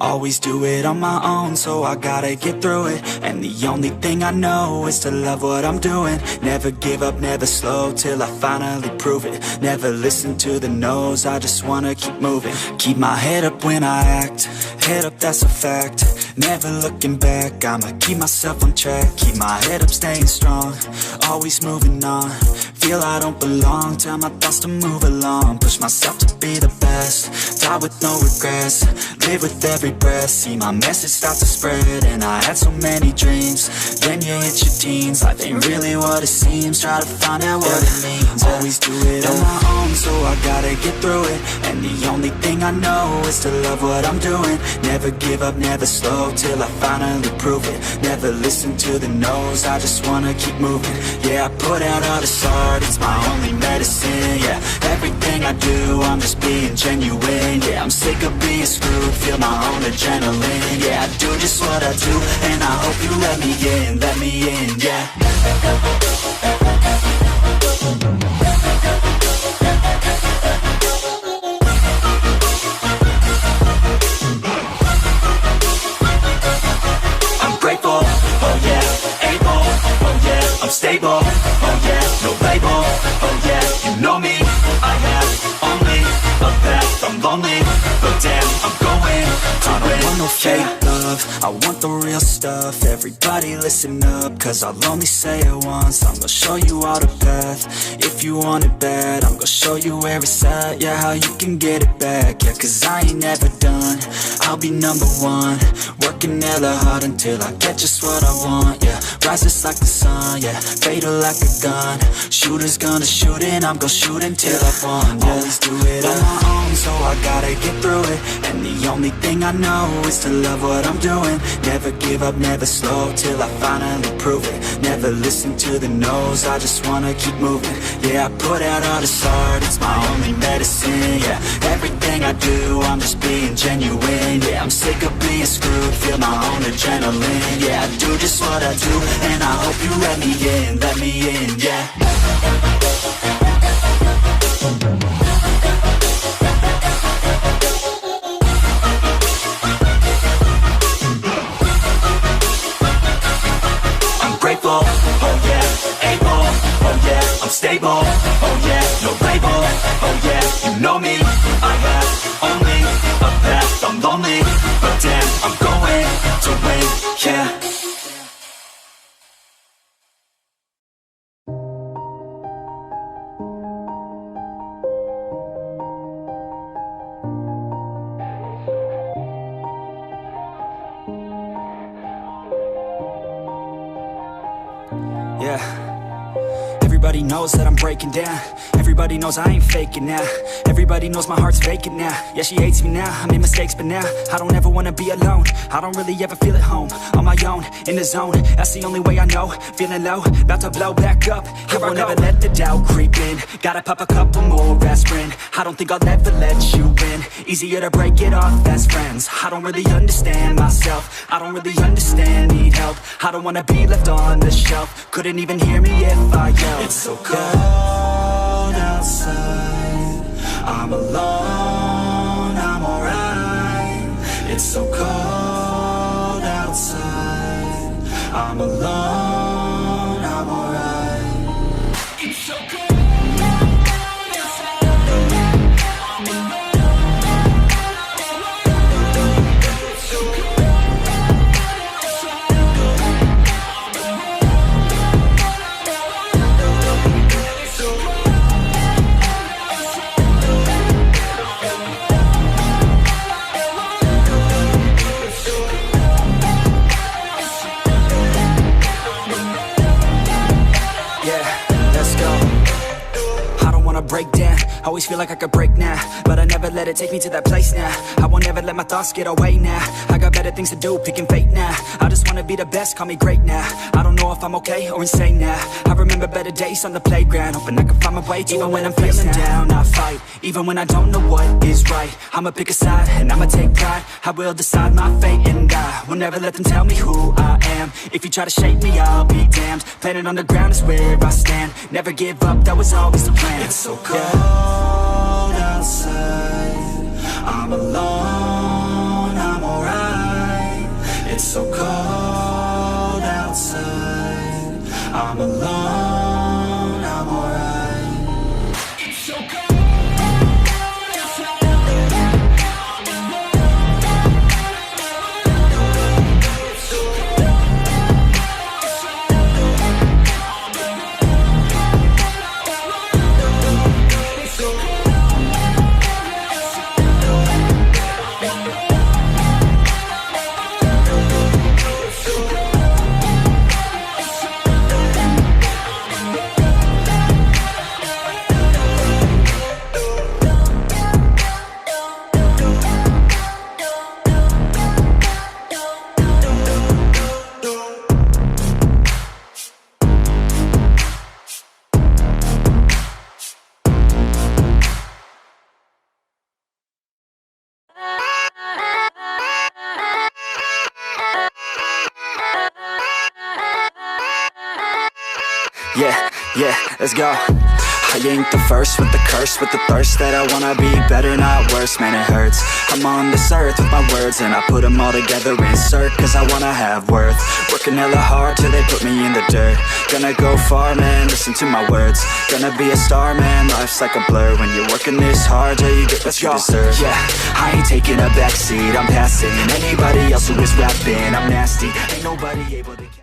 Always do it on my own, so I gotta get through it. And the only thing I know is to love what I'm doing. Never give up, never slow, till I finally prove it. Never listen to the no's, I just wanna keep moving. Keep my head up when I act, head up, that's a fact. Never looking back, I'ma keep myself on track. Keep my head up, staying strong, always moving on. Feel I don't belong, tell my thoughts to move along. Push myself to be the best, die with no regrets. Live with every breath, see my message start to spread. And I had so many dreams, then you hit your teens. Life ain't really what it seems, try to find out what it means. Always do it on my own, so I gotta get through it. And the only thing I know is to love what I'm doing. Never give up, never slow, till I finally prove it. Never listen to the no's, I just wanna keep moving. Yeah, I put out all this art, it's my only medicine. Yeah, everything I do, I'm just being genuine. Yeah, I'm sick of being screwed, feel my own adrenaline. Yeah, I do just what I do, and I hope you let me in, yeah. I'm grateful, oh yeah, able, oh yeah, I'm stable, oh yeah, no label, oh yeah, you know me, I have only a path, I'm lonely, but damn, I'm going to win. I don't want no fake love, I want the real stuff. Everybody listen up, cause I'll only say it once. I'm gonna show you all the path, if you want it bad. I'm gonna show you where it's at, yeah, how you can get it back. Yeah, cause I ain't never done, I'll be number one. Working hella hard until I get just what I want, yeah. Rises like the sun, yeah, fatal like a gun. Shooters gonna shoot and I'm gonna shoot until I won, yeah. Always do it on my own, so I gotta get through it. And the only thing I know is to love what I'm doing. Never give up, never slow, till I finally prove it. Never listen to the no's, I just wanna keep moving. Yeah, I put out all this art, it's my only medicine. Yeah, everything I do, I'm just being genuine. Yeah, I'm sick of being screwed, feel my own adrenaline. Yeah, I do just what I do, and I hope you let me in, yeah. Grateful, oh yeah, able, oh yeah, I'm stable, oh yeah, no label, oh yeah, you know me, I have only a path, I'm lonely, but damn, I'm going to win, yeah. Yeah, everybody knows that I'm breaking down. Everybody knows I ain't faking now. Everybody knows my heart's vacant now. Yeah, she hates me now, I made mistakes but now I don't ever wanna be alone. I don't really ever feel at home. On my own, in the zone, that's the only way I know. Feeling low, about to blow back up. Here I won't ever let the doubt creep in. Gotta pop a couple more aspirin. I don't think I'll ever let you in. Easier to break it off as friends. I don't really understand myself, I don't really understand, need help. I don't wanna be left on the shelf. Couldn't even hear me if I yelled. It's so cold outside, I'm alone, I'm alright. It's so cold outside, I'm alone, I'm alright. It's so cold. Break down, always feel like I could break now, but I never let it take me to that place now. I won't ever let my thoughts get away now. I got better things to do, picking fate now. I just wanna be the best, call me great now. I don't know if I'm okay or insane now. I remember better days on the playground, hoping I can find my way even when I'm feeling down. I fight, even when I don't know what is right. I'ma pick a side, and I'ma take pride. I will decide my fate, and I will never let them tell me who I am. If you try to shape me, I'll be damned. Planet on the ground is where I stand. Never give up, that was always the plan. It's so cold outside, I'm alone, I'm alright. It's so cold outside, I'm alone, I'm alright. It's so cold outside. Yeah, let's go. I ain't the first with the curse, with the thirst that I wanna be better, not worse, man it hurts. I'm on this earth with my words and I put them all together, insert, cause I wanna have worth. Working hella hard till they put me in the dirt. Gonna go far, man, listen to my words. Gonna be a star, man, life's like a blur. When you're working this hard, yeah, you get what you deserve. Yeah, I ain't taking a backseat, I'm passing anybody else who is rapping. I'm nasty, ain't nobody able to